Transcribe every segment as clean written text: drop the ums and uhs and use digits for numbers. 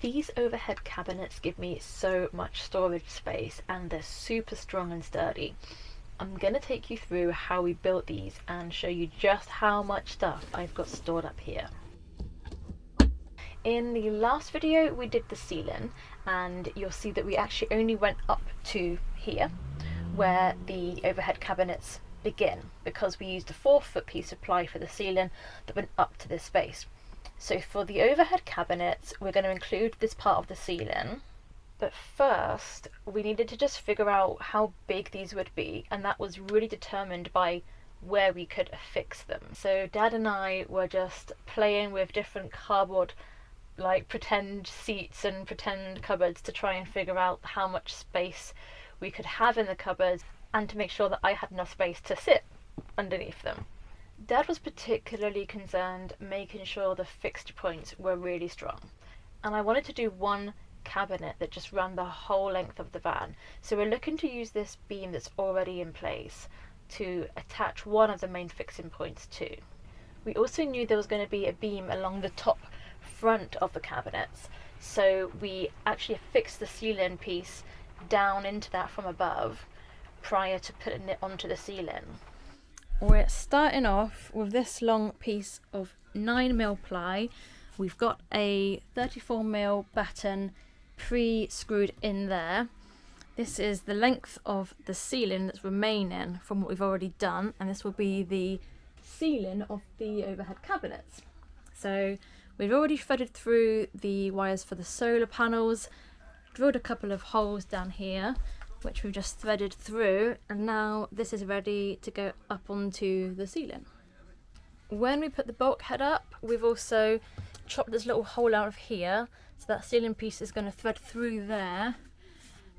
These overhead cabinets give me so much storage space and they're super strong and sturdy. I'm going to take you through how we built these and show you just how much stuff I've got stored up here. In the last video we did the ceiling, and you'll see that we actually only went up to here where the overhead cabinets begin, because we used a 4-foot piece of ply for the ceiling that went up to this space. So for the overhead cabinets we're going to include this part of the ceiling, but first we needed to just figure out how big these would be, and that was really determined by where we could affix them. So Dad and I were just playing with different cardboard like pretend seats and pretend cupboards to try and figure out how much space we could have in the cupboards and to make sure that I had enough space to sit underneath them. Dad was particularly concerned making sure the fixture points were really strong, and I wanted to do one cabinet that just ran the whole length of the van, so we're looking to use this beam that's already in place to attach one of the main fixing points to. We also knew there was going to be a beam along the top front of the cabinets, so we actually affixed the ceiling piece down into that from above prior to putting it onto the ceiling. We're starting off with this long piece of 9mm ply. We've got a 34mm batten pre-screwed in there. This is the length of the ceiling that's remaining from what we've already done, and this will be the ceiling of the overhead cabinets. So we've already threaded through the wires for the solar panels, drilled a couple of holes down here which we've just threaded through, and now this is ready to go up onto the ceiling. When we put the bulkhead up, we've also chopped this little hole out of here, so that ceiling piece is going to thread through there,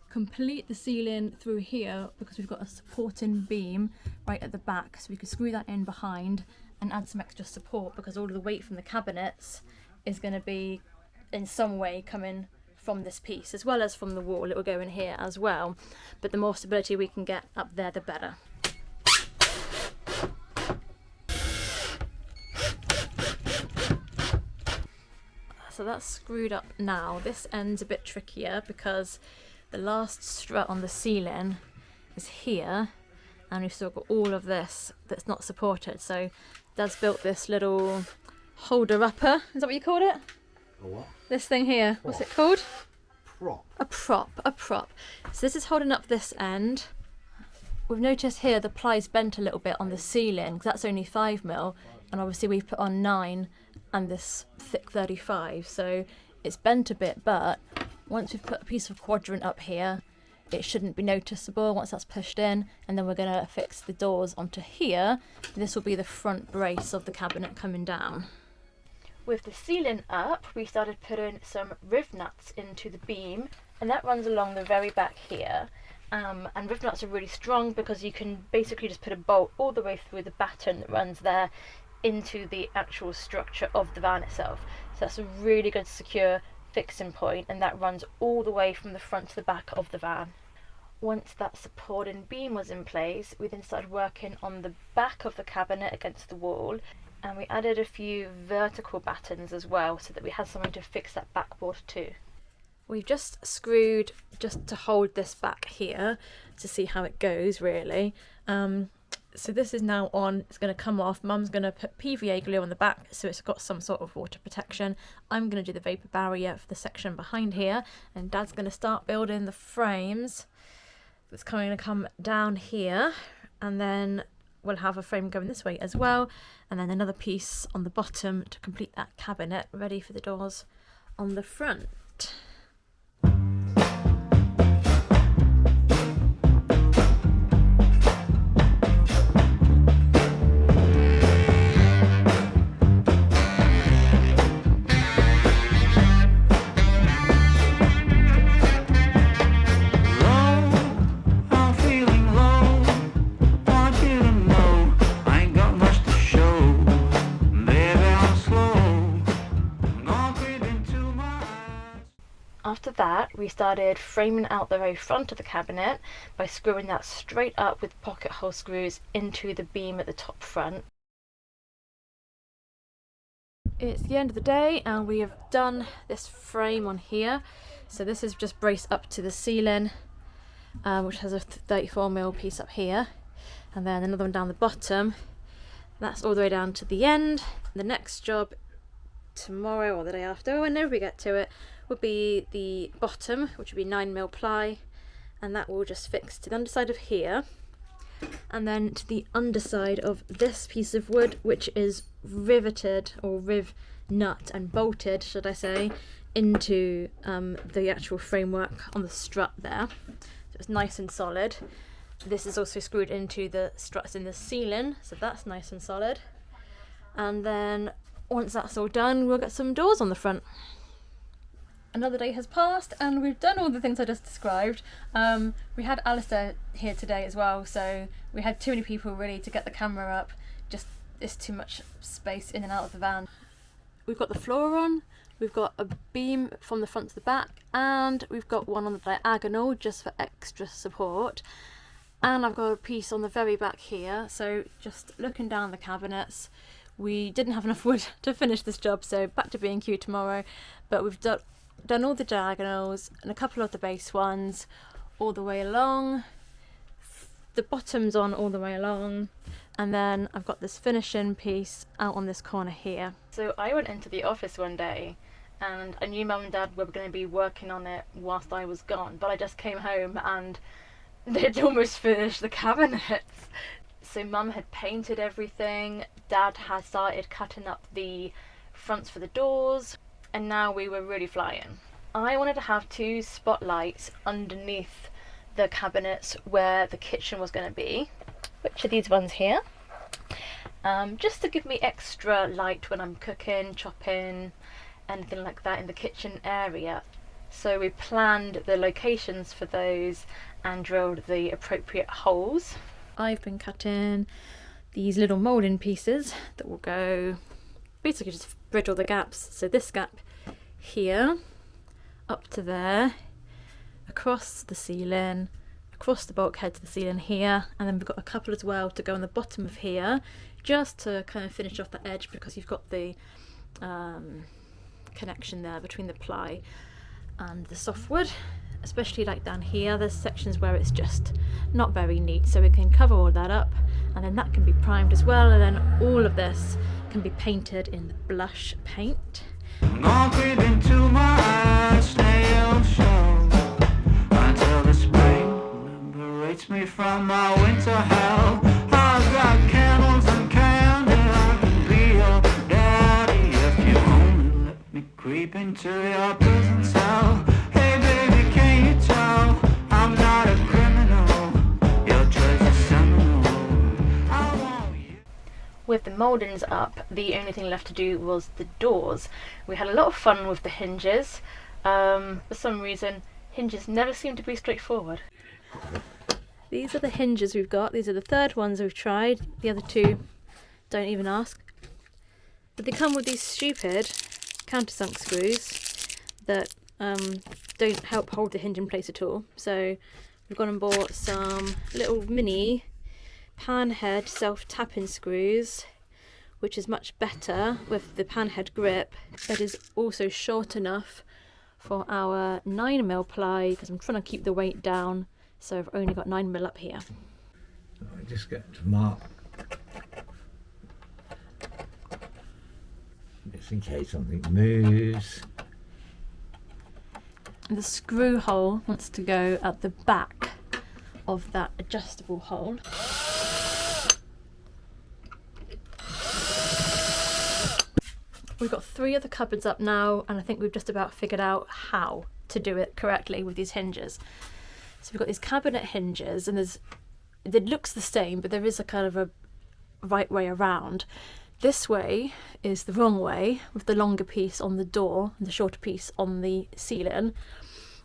complete the ceiling through here because we've got a supporting beam right at the back, so we can screw that in behind and add some extra support, because all of the weight from the cabinets is going to be in some way coming from this piece, as well as from the wall. It will go in here as well, but the more stability we can get up there the better. So that's screwed up now. This end's a bit trickier because the last strut on the ceiling is here, and we've still got all of this that's not supported. So Dad's built this little holder upper. Is that what you called it? A what? This thing here. Prop. What's it called? Prop. A prop. A prop. So this is holding up this end. We've noticed here the ply's bent a little bit on the ceiling because that's only 5mm, and obviously we've put on 9 and this thick 35, so it's bent a bit, but once we've put a piece of quadrant up here, it shouldn't be noticeable once that's pushed in, and then we're going to fix the doors onto here. This will be the front brace of the cabinet coming down. With the ceiling up, we started putting some riv nuts into the beam, and that runs along the very back here. And riv nuts are really strong because you can basically just put a bolt all the way through the batten that runs there into the actual structure of the van itself. So that's a really good secure fixing point, and that runs all the way from the front to the back of the van. Once that supporting beam was in place, we then started working on the back of the cabinet against the wall, and we added a few vertical battens as well so that we had something to fix that backboard to. We've just screwed just to hold this back here to see how it goes, really. So this is now on, it's going to come off. Mum's going to put PVA glue on the back so it's got some sort of water protection. I'm going to do the vapour barrier for the section behind here, and Dad's going to start building the frames that's going to come down here, and then we'll have a frame going this way as well, and then another piece on the bottom to complete that cabinet ready for the doors on the front. After that, we started framing out the very front of the cabinet by screwing that straight up with pocket hole screws into the beam at the top front. It's the end of the day and we have done this frame on here. So this is just braced up to the ceiling, which has a 34mm piece up here, and then another one down the bottom. That's all the way down to the end. The next job tomorrow or the day after, whenever we get to it, would be the bottom, which would be 9mm ply, and that will just fix to the underside of here, and then to the underside of this piece of wood, which is riveted or nut and bolted, should I say, into the actual framework on the strut there. So it's nice and solid. This is also screwed into the struts in the ceiling, so that's nice and solid. And then once that's all done, we'll get some doors on the front. Another day has passed and we've done all the things I just described. We had Alistair here today as well, so we had too many people really to get the camera up. Just it's too much space in and out of the van. We've got the floor on, we've got a beam from the front to the back, and we've got one on the diagonal just for extra support. And I've got a piece on the very back here, so just looking down the cabinets, we didn't have enough wood to finish this job, so back to B&Q tomorrow, but we've done all the diagonals and a couple of the base ones all the way along, the bottom's on all the way along, and then I've got this finishing piece out on this corner here. So I went into the office one day and I knew Mum and Dad were going to be working on it whilst I was gone, but I just came home and they'd almost finished the cabinets. So Mum had painted everything, Dad had started cutting up the fronts for the doors, and now we were really flying. I wanted to have 2 spotlights underneath the cabinets where the kitchen was going to be, which are these ones here, just to give me extra light when I'm cooking, chopping, anything like that in the kitchen area. So we planned the locations for those and drilled the appropriate holes. I've been cutting these little moulding pieces that will go, basically just bridge all the gaps. So this gap here, up to there, across the ceiling, across the bulkhead to the ceiling here, and then we've got a couple as well to go on the bottom of here, just to kind of finish off the edge, because you've got the connection there between the ply and the softwood. Especially like down here, there's sections where it's just not very neat, so we can cover all that up, and then that can be primed as well, and then all of this can be painted in the blush paint. Into my eyes, snail show until the spring liberates me from my winter hell. I've got candles and candy, I can be your daddy if you only let me creep into your prison cell. Hey baby, can you tell I'm not a criminal? Your choice is seminal. I want you. With the mouldings up, the only thing left to do was the doors. We had a lot of fun with the hinges. For some reason, hinges never seem to be straightforward. These are the hinges we've got. These are the third ones we've tried. The other 2, don't even ask. But they come with these stupid countersunk screws that don't help hold the hinge in place at all. So we've gone and bought some little mini panhead self-tapping screws, which is much better with the panhead grip. It is also short enough for our 9mm ply, because I'm trying to keep the weight down, so I've only got 9mm up here. I just get to mark, just in case something moves. The screw hole wants to go at the back of that adjustable hole. We've got 3 other cupboards up now, and I think we've just about figured out how to do it correctly with these hinges. So we've got these cabinet hinges, and it looks the same, but there is a kind of a right way around. This way is the wrong way, with the longer piece on the door and the shorter piece on the ceiling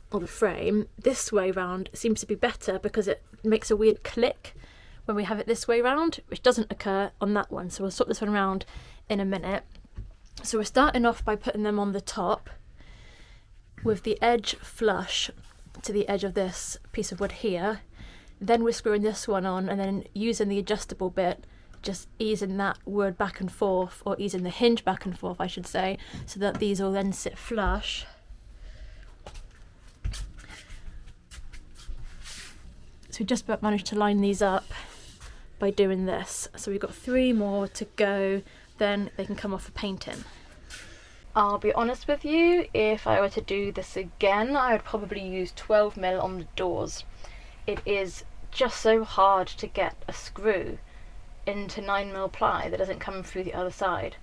or the frame. This way round seems to be better because it makes a weird click when we have it this way round, which doesn't occur on that one. So we'll swap this one around in a minute. So we're starting off by putting them on the top with the edge flush to the edge of this piece of wood here. Then we're screwing this one on and then using the adjustable bit just easing that wood back and forth, or easing the hinge back and forth I should say, so that these will then sit flush. So we just about managed to line these up by doing this. So we've got 3 more to go, then they can come off for painting. I'll be honest with you, if I were to do this again, I would probably use 12mm on the doors. It is just so hard to get a screw into 9mm ply that doesn't come through the other side.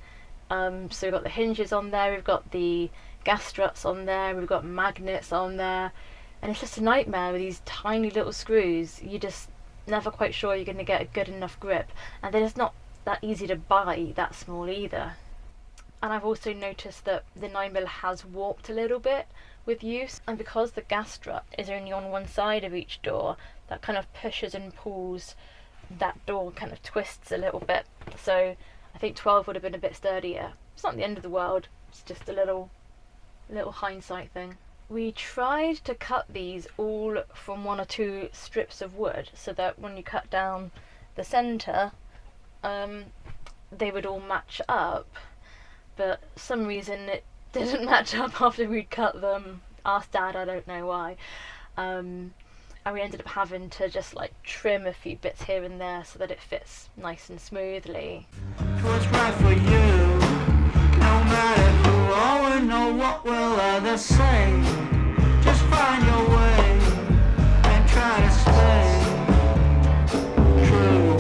So we've got the hinges on there, we've got the gas struts on there, we've got magnets on there, and it's just a nightmare with these tiny little screws. You're just never quite sure you're going to get a good enough grip, and they're just not that easy to buy that small either. And I've also noticed that the 9mm has warped a little bit with use, and because the gas strut is only on one side of each door, that kind of pushes and pulls that door, kind of twists a little bit. So I think 12 would have been a bit sturdier. It's not the end of the world, it's just a little hindsight thing. We tried to cut these all from 1 or 2 strips of wood, so that when you cut down the centre, they would all match up, but for some reason it didn't match up after we'd cut them. Asked Dad, I don't know why. And we ended up having to just like trim a few bits here and there so that it fits nice and smoothly. What's right for you? No matter who or know what will others say. Just find your way and try to stay true.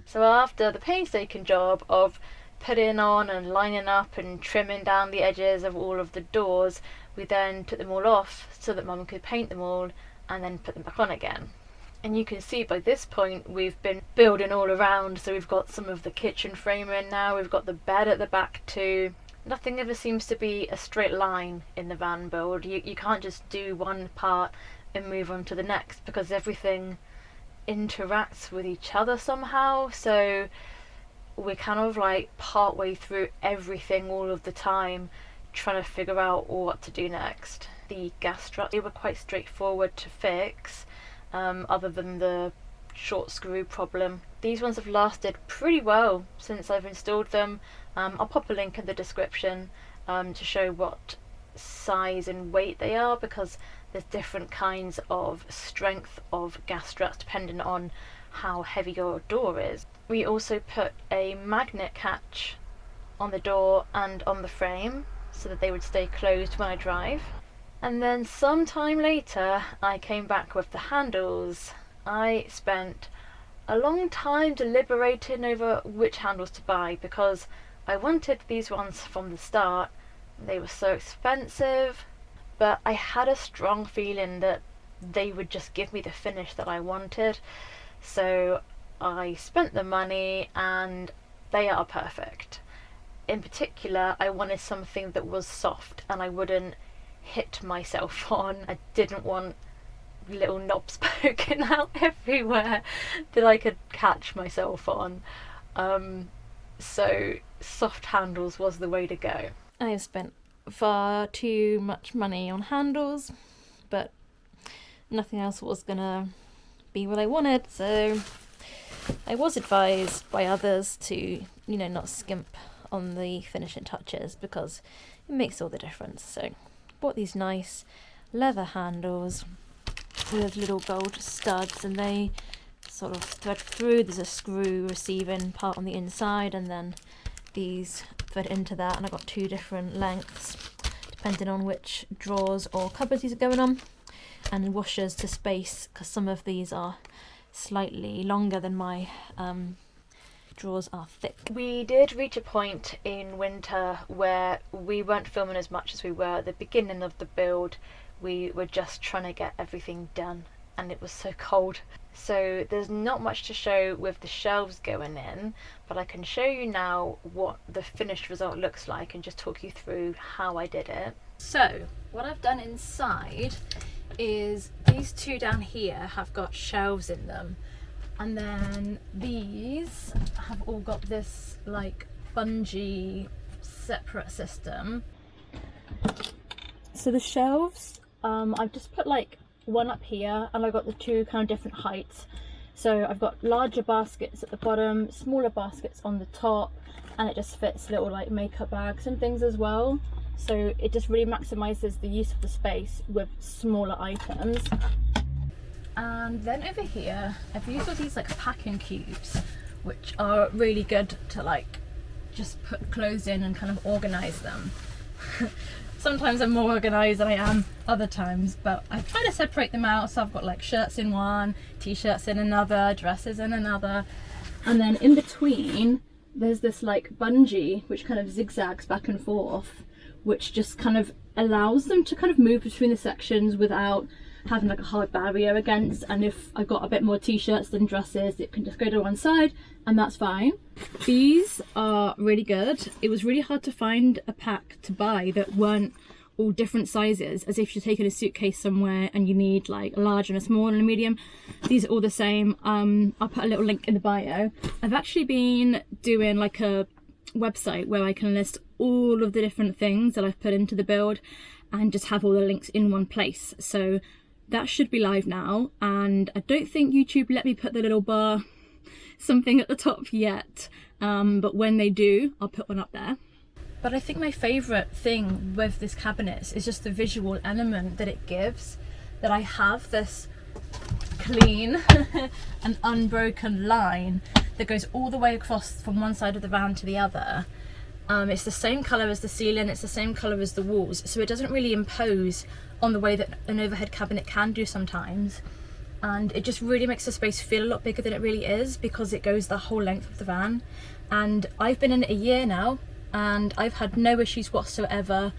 So after the painstaking job of putting on and lining up and trimming down the edges of all of the doors, we then took them all off so that Mum could paint them all and then put them back on again. And you can see by this point we've been building all around, so we've got some of the kitchen framing now, we've got the bed at the back too. Nothing ever seems to be a straight line in the van build. You can't just do one part and move on to the next, because everything interacts with each other somehow. So we're kind of like part way through everything all of the time, trying to figure out what to do next. The gas struts, they were quite straightforward to fix, other than the short screw problem. These ones have lasted pretty well since I've installed them. I'll pop a link in the description to show what size and weight they are, because there's different kinds of strength of gas struts depending on how heavy your door is. We also put a magnet catch on the door and on the frame so that they would stay closed when I drive. And then sometime later I came back with the handles. I spent a long time deliberating over which handles to buy, because I wanted these ones from the start. They were so expensive, but I had a strong feeling that they would just give me the finish that I wanted. So I spent the money and they are perfect. In particular, I wanted something that was soft and I wouldn't hit myself on. I didn't want little knobs poking out everywhere that I could catch myself on. So soft handles was the way to go. I've spent far too much money on handles, but nothing else was gonna be what I wanted, so I was advised by others to, not skimp on the finishing touches, because it makes all the difference. So bought these nice leather handles with little gold studs, and they sort of thread through. There's a screw receiving part on the inside, and then these thread into that, and I got 2 different lengths depending on which drawers or cupboards these are going on, and washers to space, because some of these are slightly longer than my drawers are thick. We did reach a point in winter where we weren't filming as much as we were at the beginning of the build. We were just trying to get everything done and it was so cold. So there's not much to show with the shelves going in, but I can show you now what the finished result looks like and just talk you through how I did it. So what I've done inside is these two down here have got shelves in them, and then these have all got this like bungee separate system. So the shelves, I've just put like one up here, and I've got the two kind of different heights. So I've got larger baskets at the bottom, smaller baskets on the top, and it just fits little like makeup bags and things as well. So it just really maximizes the use of the space with smaller items. And then over here I've used all these like packing cubes, which are really good to like just put clothes in and kind of organize them. Sometimes I'm more organised than I am other times, but I try to separate them out. So I've got like shirts in one, t-shirts in another, dresses in another, and then in between there's this like bungee which kind of zigzags back and forth, which just kind of allows them to kind of move between the sections without having like a hard barrier against. And if I've got a bit more t-shirts than dresses, it can just go to one side and that's fine. These are really good. It was really hard to find a pack to buy that weren't all different sizes, as if you're taking a suitcase somewhere and you need like a large and a small and a medium. These are all the same. I'll put a little link in the bio. I've actually been doing like a website where I can list all of the different things that I've put into the build and just have all the links in one place. So that should be live now, and I don't think YouTube let me put the little bar something at the top yet, but when they do I'll put one up there. But I think my favourite thing with this cabinet is just the visual element that it gives, that I have this clean and unbroken line that goes all the way across from one side of the van to the other. It's the same colour as the ceiling, it's the same colour as the walls, so it doesn't really impose on the way that an overhead cabinet can do sometimes, and it just really makes the space feel a lot bigger than it really is because it goes the whole length of the van. And I've been in it a year now and I've had no issues whatsoever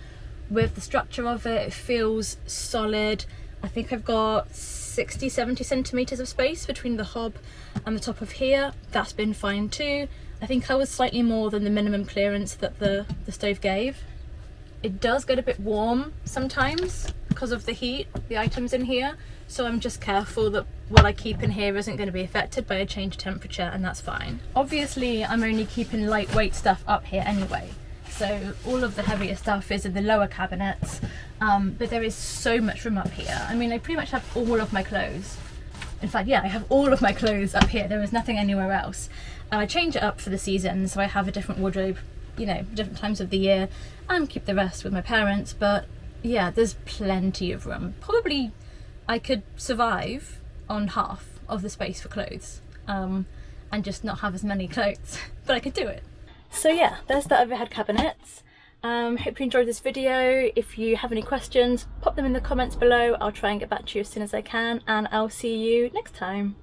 with the structure of it. It feels solid. I think I've got 60-70 centimetres of space between the hob and the top of here. That's been fine too. I think I was slightly more than the minimum clearance that the stove gave. It does get a bit warm sometimes because of the heat, the items in here, so I'm just careful that what I keep in here isn't going to be affected by a change of temperature, and that's fine. Obviously I'm only keeping lightweight stuff up here anyway, so all of the heavier stuff is in the lower cabinets, but there is so much room up here. I mean, I pretty much have all of my clothes. In fact, yeah, I have all of my clothes up here. There is nothing anywhere else. And I change it up for the season, so I have a different wardrobe, you know, different times of the year, and keep the rest with my parents. But yeah, there's plenty of room. Probably I could survive on half of the space for clothes, and just not have as many clothes, but I could do it. So yeah, there's the overhead cabinets. Hope you enjoyed this video. If you have any questions, pop them in the comments below. I'll try and get back to you as soon as I can, and I'll see you next time.